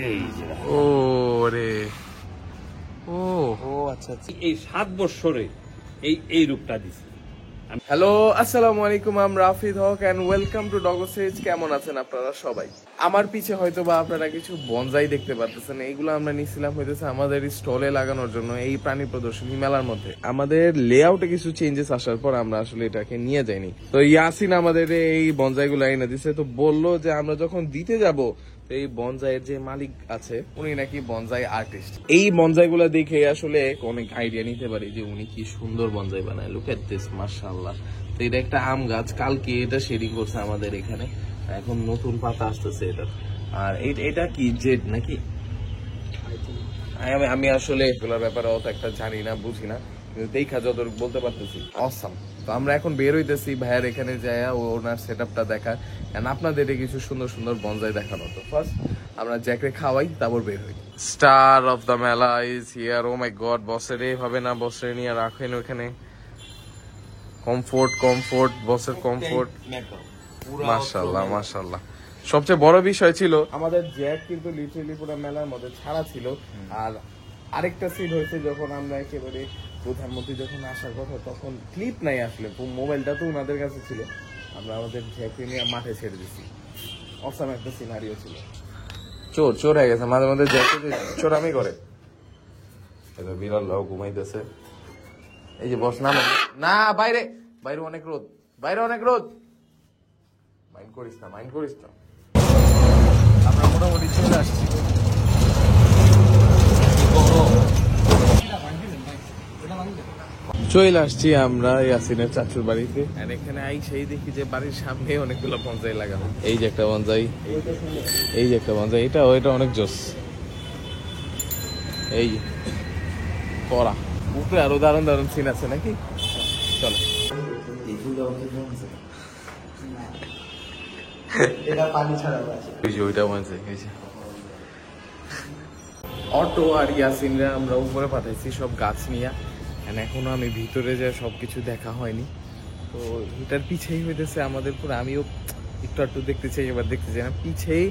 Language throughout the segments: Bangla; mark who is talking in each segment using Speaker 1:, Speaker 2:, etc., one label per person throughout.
Speaker 1: এই যে
Speaker 2: ও রে, ও
Speaker 1: ও আচ্ছা আচ্ছা, এই 7 বছরে এই রূপটা দিছে।
Speaker 2: হ্যালো, আসসালামু আলাইকুম, আম রাফিদ হক এন্ড ওয়েলকাম টু ডগোসেজ। কেমন আছেন আপনারা সবাই? আমার পিছে হয়তো বা আপনারা কিছু বনজাই দেখতে পাচ্ছেন। এইগুলো আমরা নিছিলাম হইতেছে আমাদের স্টলে লাগানোর জন্য এই প্রাণী প্রদর্শনী মেলার মধ্যে। আমাদের লেআউটে কিছু চেঞ্জেস আসার পর আমরা আসলে এটাকে নিয়ে যাইনি। তো ইয়াসিন আমাদের এই বনজাইগুলো এনে দিছে, তো বললো যে আমরা যখন দিতে যাব এই বনজাইয়ের যে মালিক আছে উনি নাকি বনজাই আর্টিস্ট। এই বনজাই গুলা দেখে আসলে অনেক আইডিয়া নিতে পারি যে উনি কি সুন্দর বনজাই বানায়। লুক এট দিস, মাশাআল্লাহ। তো এটা একটা আম গাছ, কালকে এটা শেডিং করছে আমাদের এখানে, এখন নতুন পাতা আসতেছে এটা। আর এটা কি জেড নাকি? আমি আসলে এগুলোর ব্যাপারে অত একটা জানি না, বুঝি না, কিন্তু দেখা যতটুকু বলতে পারতেছি অসাম। তো আমরা এখন বের হইতেছি ভাইয়ের এখানে যায় ওনার সেট আপটা দেখার, আপনাদের কিছু সুন্দর সুন্দর বনজাই দেখানো। তো ফার্স্ট আমরা জ্যাকে খাওয়াই, তারপর বের হই। Star of the mela is here. Oh my god, বসের এভাবে না, বসের নিয়ে রাখেন ওখানে। কমফোর্ট কমফোর্ট, বসের কমফোর্ট, মাশাআল্লাহ মাশাআল্লাহ। সবচেয়ে বড় বিষয় ছিল আমাদের জ্যাক কিন্তু লিটারালি পুরো মেলার মধ্যে ছাড়া ছিল। আর আরেকটা সিন হয়েছে যখন আমরা একেবারে প্রধানমন্ত্রী যখন আসার কথা তখন ক্লিপ নাই, আসলে মোবাইলটা তো ওনাদের কাছে ছিল, আমরা আমাদের জ্যাকে নিয়ে মাঠে ছেড়ে দিছি। অসাম একটা সিনারিও ছিল। চোর চোর হয়ে গেছে, মাঝে মাঝে জ্যাকে চোরামি করে। বিড়াল ঘুমাইতেছে। এই যে বস না না, বাইরে বাইরে অনেক রোদ, বাইরে অনেক রোদ, মাইন্ড করিস না, মাইন্ড করিস না। আমরা মোটামুটি চলে আসছি। চলে আসছি আমরা ইয়াসিনের চাচুর বাড়িতে। এখানে আই সেই দেখি যে বাড়ির সামনে অনেকগুলো বনজাই লাগানো। এই যে একটা বনজাই, এই যে একটা বনজাই, এটা ওইটা অনেক জোস। এই করা উপরে আরো দারুণ দারুণ সিন আছে নাকি? চলো। অটো আর ইয়াসিনরা আমরা উপরে পাঠাইছি সব গাছ নিয়ে। এখনো আমি ভিতরে যা সবকিছু দেখা হয়নি। তো এটার পিছেই হইতেছে আমাদের পুরো, আমিও একটু একটু দেখতে চাই, এবার দেখতে চাই না, পিছেই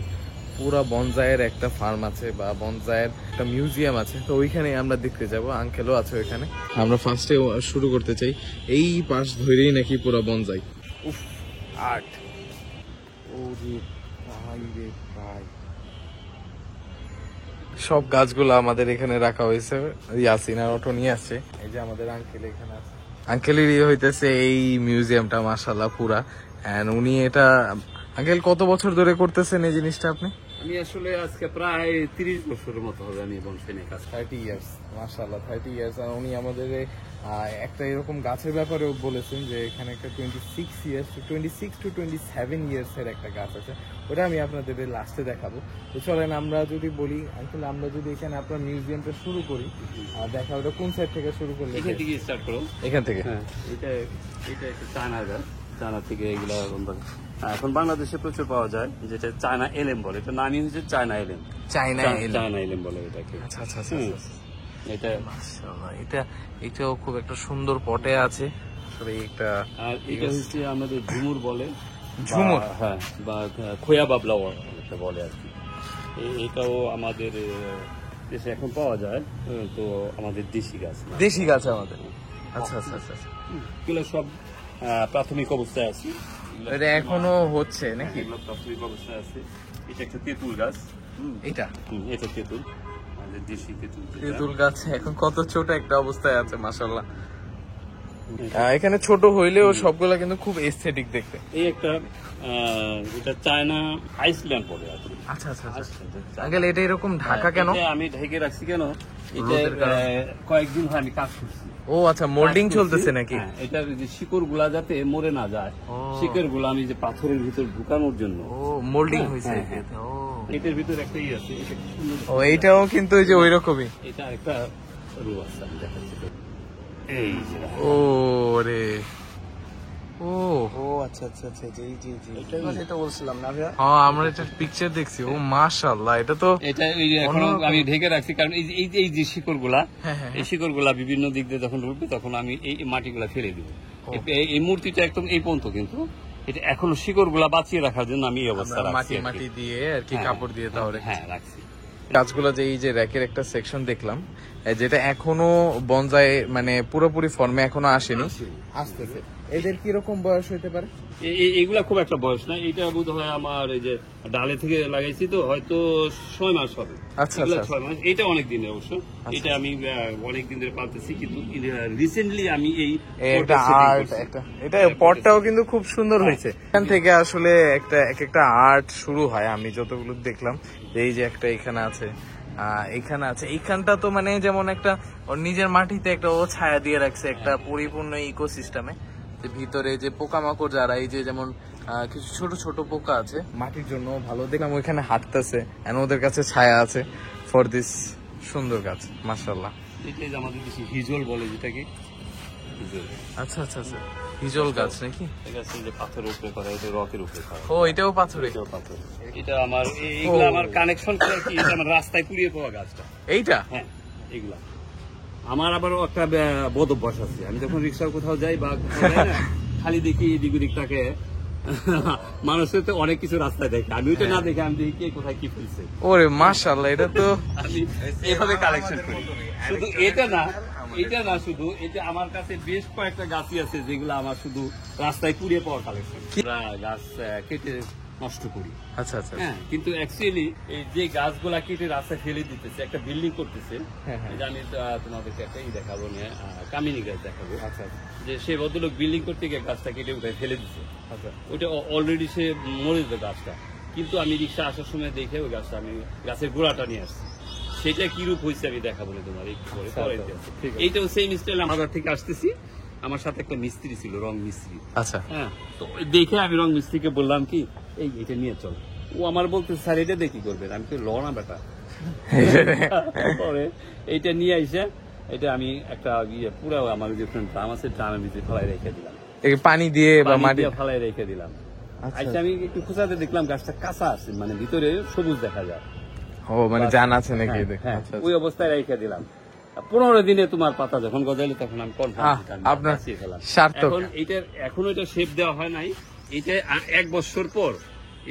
Speaker 2: পুরা বনজায়ের একটা ফার্ম আছে বা বনজায়ের একটা মিউজিয়াম আছে। তো ওইখানে আমরা দেখতে যাব, আঙ্কেলও আছে ওইখানে। আমরা ফার্স্টে শুরু করতে চাই এই পাশ ধরেই নাকি পুরা বনজাই। উফ, আর্ট। ও রে ভাই রে ভাই, সব গাছগুলো আমাদের এখানে রাখা হয়েছে। ইয়াসিন আর অটো নিয়ে আসছে। এই যে আমাদের আঙ্কেল এখানে আছে, আঙ্কেলেরই হইতেছে এই মিউজিয়ামটা, মাশাআল্লাহ পুরা। এন্ড উনি এটা, আঙ্কেল কত বছর ধরে করতেছেন এই জিনিসটা আপনি?
Speaker 1: আমি আসলে আজকে প্রায় 30 বছরের মতো হবে আমি বনসাই নিয়ে কাজ।
Speaker 2: 30 ইয়ার্স, মাশাআল্লাহ 30 ইয়ার্স। আর উনি আমাদের একটা এরকম গাছের ব্যাপারেও বলেছেন যে এখানে একটা 26 to 27 ইয়ার্স এর একটা গাছ আছে, ওটা আমি আপনাদের লাস্টে দেখাবো। তো চলেন আমরা যদি বলি আঙ্কেল, আমরা যদি এখানে আপনার মিউজিয়ামটা শুরু করি, দেখা ওটা কোন সাইড থেকে শুরু করলে?
Speaker 1: এখান থেকে স্টার্ট করো।
Speaker 2: এখান থেকে?
Speaker 1: হ্যাঁ, এটা একটা চায়না গাছ, চায়না থেকে এগুলা এখন বাংলাদেশে প্রচুর পাওয়া যায়, যেটা চায়না এলএম বলে। এটা নামই হচ্ছে চায়না এলএম।
Speaker 2: চায়না
Speaker 1: এলএম বলে এটাকে।
Speaker 2: আচ্ছা আচ্ছা আচ্ছা।
Speaker 1: এটা
Speaker 2: মাশাআল্লাহ, এটাও খুব একটা সুন্দর পটে আছে আসলে।
Speaker 1: আর এটা হচ্ছে আমাদের ঝুমুর বলে,
Speaker 2: ঝুমুর,
Speaker 1: হ্যাঁ, বা খোয়া বাবলা একটা বলে আর কি। এটাও আমাদের দেশে এখন পাওয়া যায়। তো আমাদের দেশি গাছ,
Speaker 2: দেশি গাছ আমাদের। আচ্ছা আচ্ছা আচ্ছা,
Speaker 1: এগুলো সব প্রাথমিক অবস্থায় আছে।
Speaker 2: এটা এখনো হচ্ছে নাকি?
Speaker 1: এগুলো প্রাথমিক অবস্থায় আছে। এটা একটা তেঁতুল গাছ।
Speaker 2: এটা
Speaker 1: তেঁতুল, আমাদের দেশি তেঁতুল।
Speaker 2: তেঁতুল গাছ এখন কত ছোট একটা অবস্থায় আছে, মাশাআল্লাহ। এখানে ছোট হইলেও সবগুলা কিন্তু খুব এস্থেটিক দেখতে।
Speaker 1: এই একটা এটা চায়না আইসল্যান্ড বলে আর কি।
Speaker 2: আচ্ছা আচ্ছা আচ্ছা। আঙ্কেল এটা এরকম ঢাকা কেন?
Speaker 1: আমি ঢেকে রাখছি কেন, এটা কয়েকদিন হয় আমি কাজ করছি।
Speaker 2: ও আচ্ছা, মোল্ডিং চলতেছে নাকি?
Speaker 1: এটার যে শিকড় গুলা যাতে মরে না যায়, শিকড় গুলা আমি যে পাথরের ভিতর ঢুকানোর জন্য
Speaker 2: ও মোল্ডিং হয়েছে। ও,
Speaker 1: এটার ভিতর একটা আছে।
Speaker 2: ও এইটাও কিন্তু ওই যে ওইরকমই।
Speaker 1: এটা একটা রু আছে, আমি দেখাচ্ছি। এই যে
Speaker 2: ও রে, ও
Speaker 3: ও আচ্ছা আচ্ছা আচ্ছা, জি জি জি, এটাই কথা তো বলছিলাম না ভাইয়া।
Speaker 2: হ্যাঁ, আমরা এটা পিকচার দেখছি। ও মাশাআল্লাহ, এটা তো
Speaker 1: এটা এই যে এখন আমি ঢেকে রাখছি কারণ এই যে শিকড় গুলা, এই শিকড় গুলা বিভিন্ন দিক দিয়ে যখন উঠবে তখন আমি এই মাটিগুলা ফেলে দিব। এই মূর্তিটা একদম এই পর্যন্ত, কিন্তু এটা এখনো শিকড় গুলা বাঁচিয়ে রাখার জন্য আমি এই অবস্থা রাখছি।
Speaker 2: মাটি দিয়ে আর কি কাপড় দিয়ে তাহলে।
Speaker 1: হ্যাঁ রাখছি।
Speaker 2: গাছগুলো যে এই যে র্যাকের একটা সেকশন দেখলাম, যেটা এখনো বনজাই মানে পুরোপুরি ফর্মে এখনো আসেনি, আসতেছে। এদের কিরকম বয়স হতে পারে?
Speaker 1: এইগুলা খুব একটা বয়স না, এটা বোধ হয় আমার এই যে ডালে থেকে লাগাইছি তো হয়তো 6 মাস হবে।
Speaker 2: আচ্ছা,
Speaker 1: এগুলা
Speaker 2: আচ্ছা।
Speaker 1: 6 মাস, এটা অনেক দিনের অবশ্য। এটা আমি অনেক দিন ধরে পালতেছি, কিন্তু রিসেন্টলি আমি এই
Speaker 2: এটা আর্ট, এটা পটটাও কিন্তু খুব সুন্দর হয়েছে। এখান থেকে আসলে একটা আর্ট শুরু হয়, আমি যতগুলো দেখলাম। এই যে একটা এখানে আছে, এখানে আছে, এইখানটা তো মানে যেমন একটা ওর নিজের মাটিতে একটা ও ছায়া দিয়ে রাখছে একটা পরিপূর্ণ ইকোসিস্টেমে। যে ভিতরে যে পোকামাকড় যারা এই যে যেমন কিছু ছোট ছোট পোকা আছে, মাটির জন্য ভালো। দেখলাম ওইখানে হাঁটতেছে, এন্ড ওদের কাছে ছায়া আছে ফর দিস সুন্দর গাছ, মাশাআল্লাহ।
Speaker 1: এটা যে আমাদের দেশে হিজল বলে, যেটাকে হিজল।
Speaker 2: আচ্ছা আচ্ছা আচ্ছা, হিজল গাছ নাকি?
Speaker 1: এটা হচ্ছে যে পাথরের উপরে করা, এটা রকের উপরে করা।
Speaker 2: ও, এটাও পাথরে?
Speaker 1: এটাও পাথর। এটা আমার এইগুলো আমার কানেকশন করে কি, এটা আমার রাস্তায় কুড়িয়ে পাওয়া গাছটা।
Speaker 2: এইটা?
Speaker 1: হ্যাঁ, এগুলা আমার আবার একটা বদ অভ্যাস আছে। আমি যখন রিক্সা কোথাও যাই বা কোথাও যাই না, খালি দেখি এদিক ওদিক তাকে মানুষের তো অনেক কিছু রাস্তায় দেখে, আমি ওইটা না দেখে আমি দেখি কে কোথায় কি ফেলছে।
Speaker 2: ওরে মাশাআল্লাহ, এটা তো
Speaker 1: আমি এভাবে কালেকশন করি। শুধু এটা না, শুধু এটা আমার কাছে বেশ কয়েকটা গাছই আছে যেগুলো আমার শুধু রাস্তায় কুড়িয়ে পাওয়ার কালেকশন। গাছ কেটে নষ্ট করি।
Speaker 2: আচ্ছা আচ্ছা।
Speaker 1: হ্যাঁ, কিন্তু অ্যাকচুয়ালি এই যে গাছগুলা কেটে রাস্তায় ফেলে দিতেছে, একটা বিল্ডিং করতেছে,
Speaker 2: হ্যাঁ, হ্যাঁ।
Speaker 1: এই যে আমি তোমাদেরকে একটা দেখাবো, নিয়ে কামিনী গাছ দেখাবো।
Speaker 2: আচ্ছা
Speaker 1: যে সে ভদ্রলোক বিল্ডিং করতে গিয়ে গাছটা কেটে উঠে ফেলে দিচ্ছে।
Speaker 2: আচ্ছা।
Speaker 1: ওইটা অলরেডি সে মরে যেত গাছটা, কিন্তু আমি রিক্সা আসার সময় দেখে ওই গাছটা আমি গাছের গোড়াটা নিয়ে আসছি। সেটা কি রূপ হয়েছে আমি দেখাবো না তোমার একটু পরে।
Speaker 2: ঠিক আছে।
Speaker 1: এইটাও সেম স্টাইল। আমার থেকে আসতেছি, আমার সাথে একটা মিস্ত্রি ছিল, রং মিস্ত্রি।
Speaker 2: আচ্ছা।
Speaker 1: হ্যাঁ, তো দেখে আমি রং মিস্ত্রিকে বললাম কি, এটা নিয়ে চল। ও আমার বলতে, স্যার এটা দিয়ে কি করবেন? আমি তো ল না বেটা। পরে এইটা নিয়ে আইসে, এটা আমি একটা পুরো আমার যে ড্রাম আছে, ড্রামের ভিতরে ফেলাই রেখে দিলাম,
Speaker 2: পানি দিয়ে বা মাটি
Speaker 1: ফেলাই রেখে দিলাম। আচ্ছা, আমি একটু খোঁজাতে দেখলাম গাছটা কাঁচা আছে, মানে ভিতরে সবুজ দেখা যায়।
Speaker 2: ও, মানে জান আছে নাকি?
Speaker 1: হ্যাঁ, ওই অবস্থায় রেখে দিলাম। 15 দিনে তোমার পাতা যখন গজাইলো তখন আমি
Speaker 2: আপনার সার্থক।
Speaker 1: এখন এটা শেপ দেওয়া হয় নাই, এটা 1 বছর পর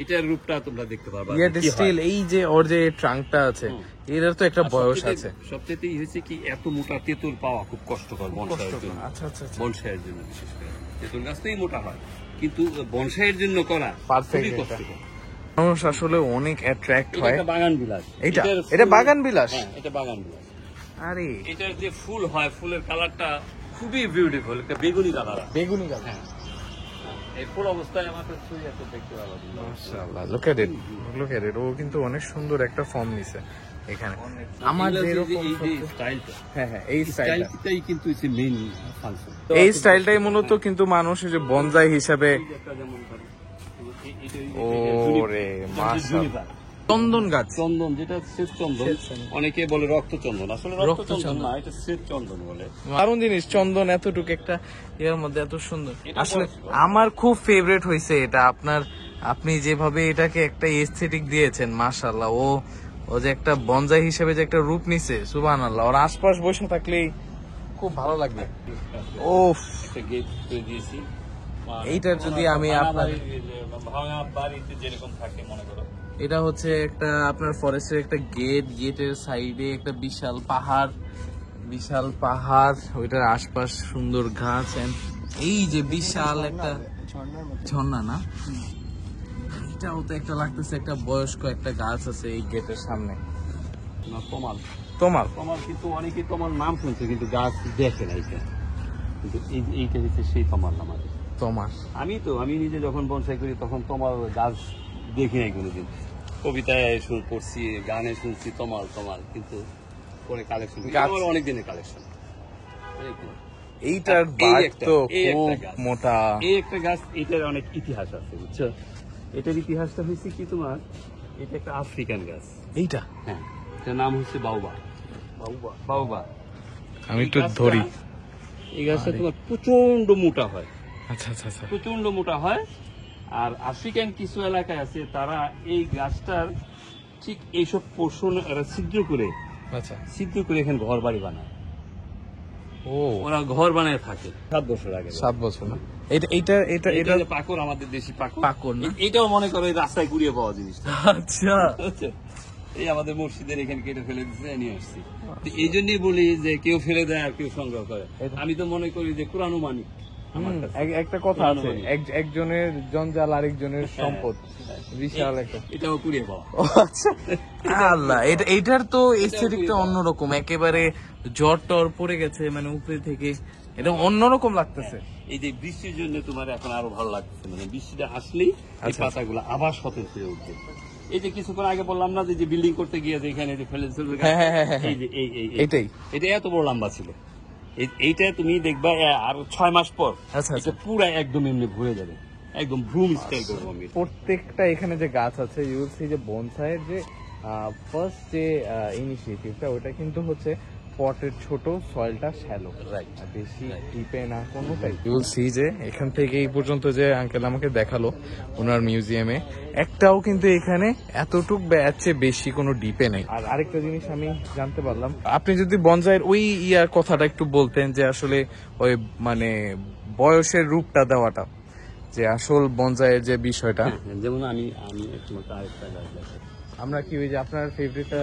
Speaker 1: এটার রূপটা তোমরা দেখতে পারবা।
Speaker 2: স্টিল এই যে ওর যে ট্রাঙ্কটা আছে, এটার তো একটা বয়স আছে।
Speaker 1: সবচেয়ে হয়েছে কি, এত মোটা তেঁতুল পাওয়া খুব কষ্টকর বনসাইয়ের জন্য।
Speaker 2: আচ্ছা আচ্ছা।
Speaker 1: বনসাইয়ের জন্য বিশেষ করে তেঁতুল গাছটাই মোটা হয়, কিন্তু বনসাইয়ের জন্য করা
Speaker 2: পারফেক্ট।
Speaker 1: খুবই কষ্টকর।
Speaker 2: মানুষ আসলে অনেক অ্যাট্রাক্ট হয়।
Speaker 1: এটা বাগান বিলাস।
Speaker 2: এটা বাগান বিলাস?
Speaker 1: হ্যাঁ, এটা বাগান বিলাস।
Speaker 2: আরে,
Speaker 1: এটার যে ফুল হয়, ফুলের কালারটা খুবই বিউটিফুল, একটা বেগুনি কালার।
Speaker 2: বেগুনি কালার?
Speaker 1: হ্যাঁ, এই ফুল অবস্থায় আমার কাছে এত দেখতে ভালো লাগে।
Speaker 2: মাশাআল্লাহ, লুক এট ইট। ও কিন্তু অনেক সুন্দর একটা ফর্ম নিছে এখানে। আমার যেরকম
Speaker 1: স্টাইলটা,
Speaker 2: হ্যাঁ হ্যাঁ, এই
Speaker 1: স্টাইলটাই কিন্তু হচ্ছে মেইন ফাংশন।
Speaker 2: এই স্টাইলটাই মূলত কিন্তু মানুষ যে বনজাই হিসাবে। ওরে মাশাআল্লাহ, চন্দন গাছ।
Speaker 1: চন্দন, যেটা শ্বেত চন্দন, অনেকে বলে রক্ত চন্দন, আসলে রক্ত চন্দন না, এটা শ্বেত চন্দন বলে।
Speaker 2: দারুণ জিনিস, চন্দন এতটুকু একটা এর মধ্যে এত সুন্দর। আসলে আমার খুব ফেভারিট হয়েছে এটা। আপনি যেভাবে এটাকে একটা এস্থেটিক দিয়েছেন, মাশাআল্লাহ। ও যে একটা বনজাই হিসেবে যে একটা রূপ নিছে, সুবহানাল্লাহ। ওর আশপাশ বসে থাকলেই খুব ভালো লাগবে। ওফ,
Speaker 1: একটা গেট করে দিয়েছি।
Speaker 2: এইটার যদি আমি আপনার
Speaker 1: ভাঙা বাড়িতে যেরকম থাকে মনে করো,
Speaker 2: এটা হচ্ছে একটা আপনার ফরেস্টের একটা গেটের সাইডে একটা বিশাল পাহাড়, ওইটার আশপাশ সুন্দর গাছ, এই যে বিশাল একটা ঝর্ণা না, এটাও তো একটা লাগতেছে একটা বয়স্ক একটা গাছ আছে এই গেটের সামনে। তোমার
Speaker 1: কিন্তু অনেকে তোমার নাম শুনছে, কিন্তু গাছ দেখে না। এটা কিন্তু এইটা হচ্ছে সেই তোমার নাম আছে। আমি নিজে যখন বনসাই করি তখন তোমার গাছ দেখি নাই কোনোদিন। কবিতায় পড়ছি, গানে শুনছি তোমার, কিন্তু পরে কালেকশন, আমার অনেক দিনের কালেকশন।
Speaker 2: এইটার বাট তো খুব মোটা।
Speaker 1: এই একটা গাছ, এটার অনেক ইতিহাস আছে, বুঝছো? এটার ইতিহাসটা হয়েছে কি তোমার, এটা একটা আফ্রিকান গাছ।
Speaker 2: এইটা?
Speaker 1: হ্যাঁ, এটার নাম হচ্ছে বাউবা।
Speaker 2: আমি একটু ধরি।
Speaker 1: এই গাছটা তোমার প্রচন্ড মোটা হয়।
Speaker 2: আচ্ছা আচ্ছা আচ্ছা,
Speaker 1: প্রচন্ড মোটা হয়। আর আফ্রিকান কিছু এলাকায় আছে, তারা এই গাছটার ঠিক এইসব পোর্শন ছিদ্র করে এখানে ঘর বাড়ি বানায়। ওরা ঘর বানায় থাকে 7 বছর আগে।
Speaker 2: 7 বছর না? এটা
Speaker 1: পাকড়, আমাদের দেশি পাকড়
Speaker 2: না?
Speaker 1: এটাও মনে করো রাস্তায় ঘুরিয়ে পাওয়া জিনিসটা।
Speaker 2: আচ্ছা,
Speaker 1: এই আমাদের মসজিদের এখানে কেটে ফেলে দিচ্ছে নিয়ে আসছি। তো এই জন্যই বলি যে কেউ ফেলে দেয় আর কেউ সংগ্রহ করে। আমি তো মনে করি যে কোরআনও মানি।
Speaker 2: একটা কথা আছে, একজনের জঞ্জাল আরেকজনের সম্পদ, বিশাল একটা।
Speaker 1: এটাও কুড়িয়ে পাওয়া।
Speaker 2: আচ্ছা আল্লাহ, এটার তো এস্থেটিকটা অন্যরকম, একেবারে জ্বর টর পড়ে গেছে মানে উপরে থেকে, এটা অন্যরকম লাগতেছে।
Speaker 1: এই যে বৃষ্টির জন্য তোমার এখন আরো ভালো লাগছে, মানে বৃষ্টিটা আসলেই এই পাতাগুলো আবার সতেজ হয়ে উঠবে। এই যে কিছুক্ষণ আগে বললাম না যে বিল্ডিং করতে গিয়ে যে এখানে যে ফেলে চলবে, এই যে
Speaker 2: এইটাই,
Speaker 1: এটা এত বড় লম্বা ছিল। এইটা তুমি দেখবা আর 6 মাস পর এটা পুরা একদম এমনি ভরে যাবে, একদম ব্লুম স্টাইল করবো আমি।
Speaker 2: প্রত্যেকটা এখানে যে গাছ আছে ইউল সি যে বনসাইয়ের যে ফার্স্ট যে ইনিশিয়েটিভটা, ওটা কিন্তু হচ্ছে পটের ছোট, সয়েলটা শ্যালো, রাইট, বেশি ডিপে না কোনোটাই। ইউল সি যে এখান থেকে এই পর্যন্ত যে আঙ্কেল আমাকে দেখালো ওনার মিউজিয়ামে, একটাও কিন্তু এখানে এতটুক ব্যাচে বেশি কোনো ডিপে নেই। আর আরেকটা জিনিস আমি জানতে পারলাম, আপনি যদি বনসাইয়ের ওই ইয়ার কথাটা একটু বলতেন, যে আসলে ওই মানে বয়সের রূপটা দেওয়াটা, যে আসল বনসাইয়ের যে বিষয়টা।
Speaker 1: যেমন আমি তোমাকে আরেকটা গাছ দেখাই।
Speaker 2: আমরা কি ওই যে আপনার ফেভারিটটা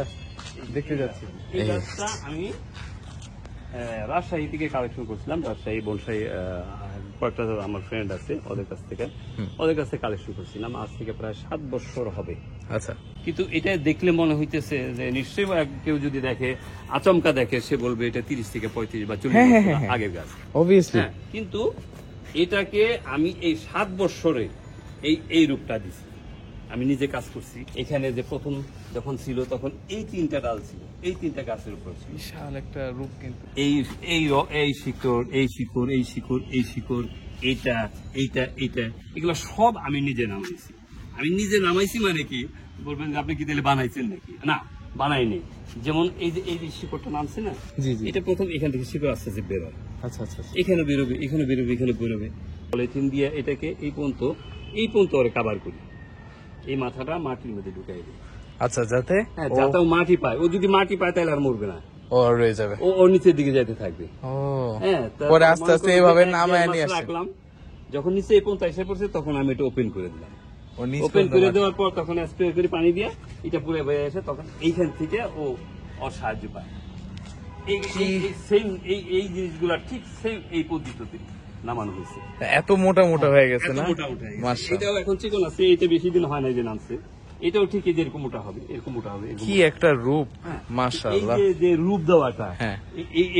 Speaker 2: দেখতে যাচ্ছি,
Speaker 1: এই গাছটা আমি রাজশাহী থেকে কালেকশন করছিলাম। রাজশাহী বনসাই কয়েকটা আমার ফ্রেন্ড আছে, ওদের কাছ থেকে কালেকশন করছিলাম। আজ থেকে প্রায় 7 বছর হবে।
Speaker 2: আচ্ছা,
Speaker 1: কিন্তু এটা দেখলে মনে হইতেছে যে নিশ্চয়ই কেউ যদি দেখে, আচমকা দেখে, সে বলবে এটা 30 থেকে 35 বা 40 বছর আগের গাছ,
Speaker 2: অবভিয়াসলি।
Speaker 1: কিন্তু এটাকে আমি এই 7 বছরে এই রূপটা দিছি। আমি নিজে কাজ করছি এখানে। যে প্রথম যখন ছিল তখন এই 3টা ডাল ছিল, এই 3টা গাছের উপর ছিল,
Speaker 2: বিশাল একটা রূপ। কিন্তু
Speaker 1: এই শিকড়, এই শিকড়, এই শিকড়, এই শিকড়, এইটা এগুলো সব আমি নিজে নামাইছি। আমি নিজে নামাইছি মানে কি বলবেন যে আপনি কি তাহলে বানাইছেন নাকি? না, বানাইনি। যেমন এই যে শিকড়টা নামছে না, এটা প্রথম এখান থেকে শিকড় আস্তে আস্তে বেরোয়।
Speaker 2: আচ্ছা আচ্ছা,
Speaker 1: এখানে বেরোবে, এখানে বেরোবে, এখানে বেরোবে। পলিথিন দিয়ে এটাকে এই পর্যন্ত ওরে কাভার করি। এই মাথাটা মাটির মধ্যে ঢুকাই দিই।
Speaker 2: আচ্ছা, যাতে
Speaker 1: যাতেও মাটি পায়। ও যদি মাটি পায় তাহলে আর মরবে না,
Speaker 2: ও রয়ে যাবে,
Speaker 1: ও নিচের দিকে যাইতে থাকবে।
Speaker 2: পরে আস্তে আস্তে এইভাবে নামায় নিয়ে
Speaker 1: রাখলাম। যখন নিচে এই পর্যন্ত এসে পড়ছে তখন আমি এটা ওপেন করে দিলাম। ওপেন করে দেওয়ার পর তখন স্প্রে করে পানি দিয়ে এটা পুরো বেড়ে এসে তখন এইখান থেকে ও সাহায্য পায়। এই জিনিসগুলা ঠিক সেম এই পদ্ধতিতে নামানো হয়েছে।
Speaker 2: এত মোটা মোটা হয়ে গেছে না?
Speaker 1: এটাও এখন চিকন আছে, এটা বেশি দিন হয় না যে নামছে। এটাও ঠিক যেরকম মোটা হবে, এরকম মোটা হবে।
Speaker 2: কি একটা রূপ, মাশাআল্লাহ।
Speaker 1: এই যে রূপ দেওয়াটা,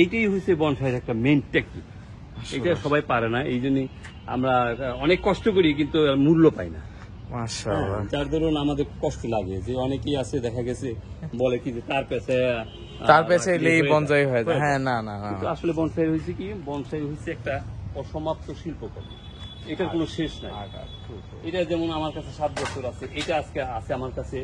Speaker 1: এইটাই হচ্ছে বনসাইয়ের একটা মেইন টেকনিক। এটা সবাই পারে না, এই জন্য আমরা অনেক কষ্ট করি কিন্তু মূল্য পাই না।
Speaker 2: মাশাআল্লাহ।
Speaker 1: যার ধরুন আমাদের কষ্ট লাগে, যে অনেকেই আছে দেখা গেছে বলে কি যে তার পেছে
Speaker 2: এলেই বনসাই হয়ে যায়। হ্যাঁ, না না,
Speaker 1: আসলে বনসাই হয়েছে কি, বনসাই হচ্ছে একটা অসমাপ্ত শিল্পকর্ম, এটার কোনো শেষ নাই। এটা যেমন আমার কাছে 7 বছর আছে, এটা আজকে আছে আমার কাছে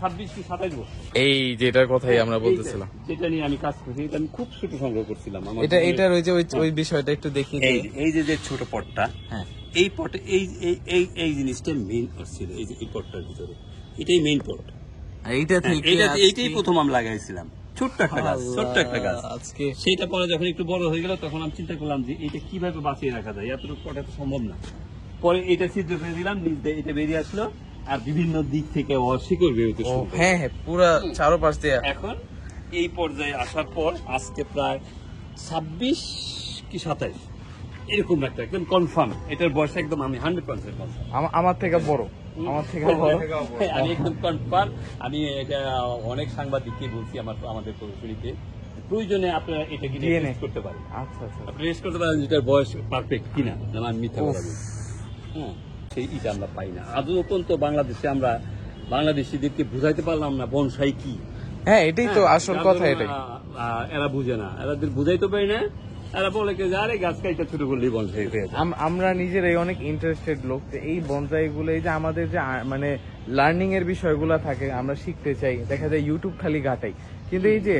Speaker 1: 26 কি 27 বছর।
Speaker 2: এই যেটার কথাই আমরা বলতেছিলাম,
Speaker 1: যেটা নিয়ে আমি কাজ করছি, এটা আমি খুব ছোট সংগ্রহ করছিলাম।
Speaker 2: এটার ওই বিষয়টা একটু দেখি।
Speaker 1: এই যে ছোট পটটা, এই পটে এই জিনিসটা মেইন ছিল। এই যে এই পটটার ভিতরে এটাই মেইন পট। এইটাই প্রথম আমি লাগাইছিলাম, ছোট্ট একটা গাছ। আজকে সেটা পরে যখন একটু বড় হয়ে গেল তখন আমি চিন্তা করলাম যে এটা কিভাবে বাঁচিয়ে রাখা যায়, এতটুকু পটে তো সম্ভব না। পরে এটা ছিদ্র করে দিলাম, এটা বেরিয়ে আসলো, আর বিভিন্ন দিক থেকে শিকড় বেরোতে শুরু করলো।
Speaker 2: হ্যাঁ, পুরো চারপাশ দিয়ে।
Speaker 1: এখন এই পর্যায়ে আসার পর আজকে প্রায় 26 কি 27 এরকম একটা একদম কনফার্ম। এটার বয়স একদম আমি 100% কনফার্ম।
Speaker 2: আমার থেকে বড়,
Speaker 1: আমি একদম কনফার্ম। আমি এটা অনেক সাংবাদিককে বলছি, আমাদের প্রদর্শনীতে, প্রয়োজনে আপনারা এটাকে টেস্ট করতে পারেন।
Speaker 2: আচ্ছা আচ্ছা,
Speaker 1: আপনি টেস্ট করতে পারেন যেটার বয়স পারফেক্ট কিনা, আমি মিথ্যা বলবো। সেইটা আমরা পাই না আদৌ পর্যন্ত। বাংলাদেশিদেরকে বুঝাইতে পারলাম না বনসাই কি।
Speaker 2: হ্যাঁ, এটাই তো আসল কথা। এটাই
Speaker 1: এরা বুঝে না, এরাদের বুঝাইতে পারি না। এরা বলে যে আরে গাছ কাইটা ছোট করলেই বনসাই হয়ে যায়।
Speaker 2: আমরা নিজেরাই অনেক ইন্টারেস্টেড লোক, যে এই বনসাই গুলো, এই যে আমাদের যে মানে লার্নিং এর বিষয়গুলো থাকে, আমরা শিখতে চাই, দেখা যায় ইউটিউব খালি ঘাটাই, কিন্তু এই যে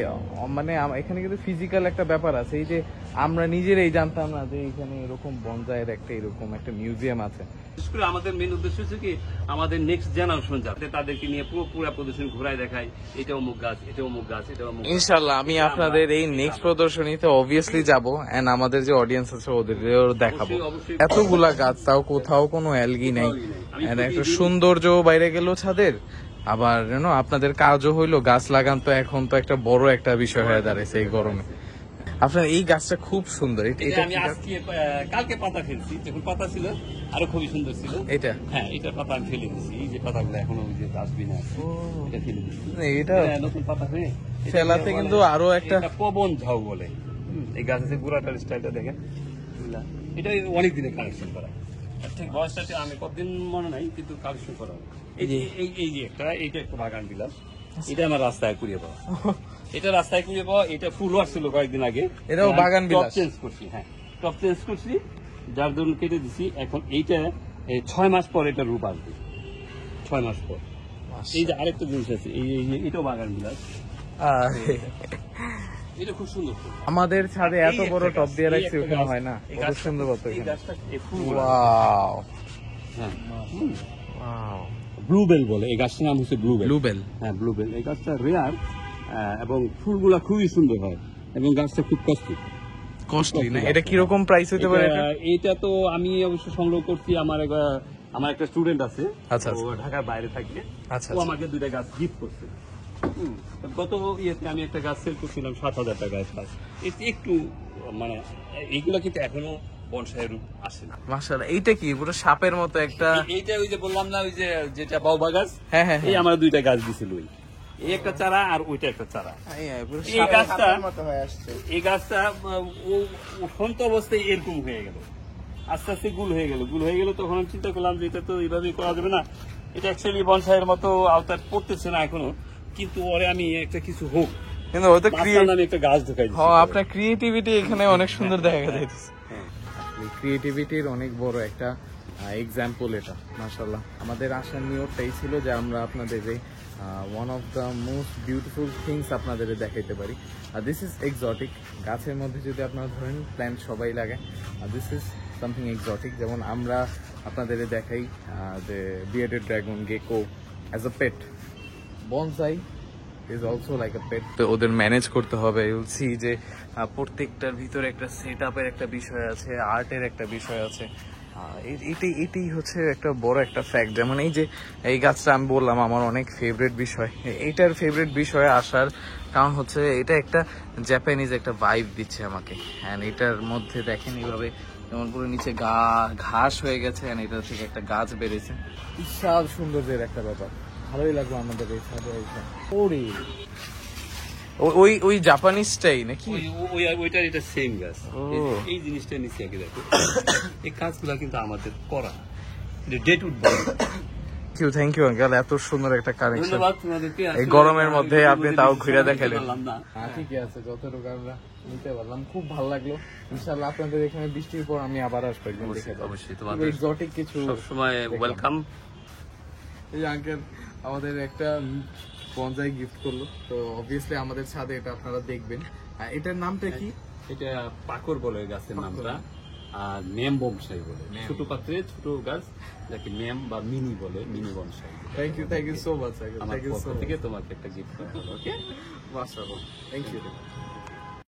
Speaker 2: মানে এখানে কিন্তু ফিজিক্যাল একটা ব্যাপার আছে। এই যে আমরা নিজেরাই জানতাম না যে এখানে এরকম বনসাইয়ের এরকম একটা মিউজিয়াম আছে।
Speaker 1: বিশেষ করে আমাদের মেন উদ্দেশ্য হচ্ছে কি, আমাদের নেক্সট জেনারেশন যাতে তাদেরকে নিয়ে পুরো প্রদর্শনী ঘুরায় দেখায়, এটা অমুক গাছ, এটা অমুক গাছ, এটা অমুক।
Speaker 2: ইনশাআল্লাহ আমি আপনাদের এই নেক্সট প্রদর্শনীতে অবভিয়াসলি যাব, এন্ড আমাদের যে অডিয়েন্স আছে ওদেরও দেখাবো। এতগুলা গাছ, তাও কোথাও কোনো অ্যালগি নাই, এন্ড একটা সৌন্দর্য বাইরে গেল ছাদের, আবার আপনাদের কাজও হইলো, গাছ লাগান তো এখন তো একটা বড় একটা বিষয় হয়ে দাঁড়াইছে এই গরমে। আপনার এই গাছটা খুব সুন্দর।
Speaker 1: এটা আমি আজকে কালকে পাতা ফেলছি, যখন পাতা ছিল আরো খুবই সুন্দর ছিল।
Speaker 2: এটা
Speaker 1: হ্যাঁ, এটার পাতা আমি ফেলে দিচ্ছি, এই যে পাতাগুলো এখনো ওই যে ডাস্টবিনে আছে, এটা ফেলে দিচ্ছি।
Speaker 2: এটা
Speaker 1: নতুন পাতা হয়ে
Speaker 2: ফেলাতে কিন্তু আরো একটা
Speaker 1: পবন ঝাউ বলে। এই গাছের গোড়াটার স্টাইলটা দেখেন, এটা অনেক দিনের কালেকশন করা। ঠিক বয়সটা আমি কতদিন মনে নাই, কিন্তু কালেকশন করা। এই যে এইটা একটা বাগান দিলাম, এটা আমার রাস্তায় কুড়িয়ে পাওয়া। এটা রাস্তায় কুড়িয়ে পাওয়া, এটা ফুল আসছিল কয়েকদিন আগে,
Speaker 2: এটাও বাগান বিলাস।
Speaker 1: চেঞ্জ করছি, হ্যাঁ টপ চেঞ্জ করছি, যার জন্য কেটে দিছি। এখন এইটা 6 মাস পর এটা রূপ আসবে, 6 মাস পর। এই যে আরেকটা জিনিস আছে, এটাও বাগান বিলাস, এটা খুব সুন্দর ফুল।
Speaker 2: আমাদের ছাদে এত বড় টপ দিয়ে রাখছি, ওখানে হয় না, কত সুন্দর কত।
Speaker 1: এই গাছটা এই ফুল,
Speaker 2: ওয়াও
Speaker 1: হ্যাঁ
Speaker 2: ওয়াও,
Speaker 1: ব্লুবেল বলে, এই গাছটার নাম হচ্ছে ব্লুবেল।
Speaker 2: ব্লুবেল।
Speaker 1: হ্যাঁ ব্লুবেল, এই গাছটা রেয়ার এবং ফুলগুলা খুবই সুন্দর হয় এবং গাছটা খুব
Speaker 2: কস্টলি না? এটা কিরকম প্রাইস হতে পারে?
Speaker 1: এটা তো আমি অবশ্য সংগ্রহ করছি, আমার একটা স্টুডেন্ট আছে,
Speaker 2: আচ্ছা,
Speaker 1: ও ঢাকার বাইরে থাকে,
Speaker 2: আচ্ছা,
Speaker 1: ও আমাকে 2টা গাছ গিফট করছে। গত ইয়েতে আমি একটা গাছ সেল করছিলাম 7,000 টাকায়। একটু মানে এইগুলা কিন্তু এখনো বনসাইয়ের রূপ আসে না।
Speaker 2: মাশাআল্লাহ, এইটা কি পুরো সাপের মতো একটা?
Speaker 1: এইটা ওই যে বললাম না, ওই যে যেটা বাউবা গাছ,
Speaker 2: হ্যাঁ হ্যাঁ,
Speaker 1: এই আমার 2টা গাছ দিছিল, এই একটা চারা আর ওইটা একটা চারা।
Speaker 2: পুরো
Speaker 1: এই গাছটা
Speaker 3: মতো হয়ে আসছে।
Speaker 1: এই গাছটা ও সন্ত অবস্থায় এরকম হয়ে গেল, আস্তে আস্তে গুল হয়ে গেল। তখন আমি চিন্তা করলাম যে এটা তো এইভাবেই করা যাবে না, এটা অ্যাকচুয়ালি বনসাইয়ের মতো আওতায় পড়তেছে না এখনো, কিন্তু ওরে আমি একটা কিছু হোক,
Speaker 2: কিন্তু ও তো
Speaker 1: আমি একটা গাছ ঢুকাই দিচ্ছি।
Speaker 2: হ্যাঁ, আপনার ক্রিয়েটিভিটি এখানে অনেক সুন্দর দেখা যাইতেছে। ক্রিয়েটিভিটির অনেক বড় একটা এক্সাম্পল এটা, মাশাআল্লাহ। আমাদের আসার নিয়তটাই ছিল যে আমরা আপনাদের one of the most beautiful things আপনাদের দেখাইতে পারি। This is exotic. গাছের মধ্যে যদি আপনারা ধরেন প্ল্যান্ট সবাই লাগে, দিস ইজ সামথিং এক্সোটিক। যেমন আমরা আপনাদের দেখাই যে bearded dragon gecko as a pet, bonsai is also like a pet. তো ওদের ম্যানেজ করতে হবে। ইউল সি যে প্রত্যেকটার ভিতরে একটা সেট আপের একটা বিষয় আছে, আর্টের একটা বিষয় আছে। এটাই হচ্ছে একটা বড় একটা ফ্যাক্ট। যেমন এই যে এই গাছটা আমি বললাম আমার অনেক ফেভারিট বিষয়, এইটার ফেভারিট বিষয়ে আসার কারণ হচ্ছে এটা একটা জাপানিজ একটা ভাইব দিচ্ছে আমাকে। অ্যান্ড এটার মধ্যে দেখেন এইভাবে যেমন পুরো নিচে ঘাস হয়ে গেছে, অ্যান্ড এটা থেকে একটা গাছ বেড়েছে। বিশাল সৌন্দর্যের একটা ব্যাপার, ভালোই লাগলো আমাদের এই ছাদে এসে। ওই জাপানিজটাই নাকি?
Speaker 1: ওইটার এটা সেম গাছ। এই জিনিসটা নিচে আগে দেখো, এই কাজগুলা কিন্তু আমাদের করা, ডেট উড বলে।
Speaker 2: থ্যাংক ইউ আঙ্কেল, এত সুন্দর একটা কানেকশন।
Speaker 1: ধন্যবাদ তোমাদেরকে।
Speaker 2: এই গরমের মধ্যে আপনি তাও ঘুরে দেখালেন।
Speaker 1: না
Speaker 2: ঠিকই আছে, যতটুকু আমরা নিতে পারলাম খুব ভালো লাগলো। ইনশাআল্লাহ আপনাদের এখানে বৃষ্টির পর আমি আবার আসবো একদিন দেখে যাবো।
Speaker 1: অবশ্যই, তোমাদের
Speaker 2: এক্সোটিক কিছু
Speaker 1: সবসময় ওয়েলকাম।
Speaker 2: এই আঙ্কেল আমাদের একটা বনসাই গিফট করলো, তো অবভিয়াসলি আমাদের ছাদে এটা আপনারা দেখবেন। এটার নামটা কি?
Speaker 1: এটা পাকর বলে গাছের নামটা, আর মেম বনসাই বলে। ছোট পাত্রে ছোট গাছ, যাকে মেম বা মিনি বলে, mini bonsai.
Speaker 2: Thank you so much.
Speaker 1: আমার পক্ষ থেকে তোমাকে একটা গিফট করতে হবে। ওকে,
Speaker 2: মাশাআল্লাহ, থ্যাংক ইউ।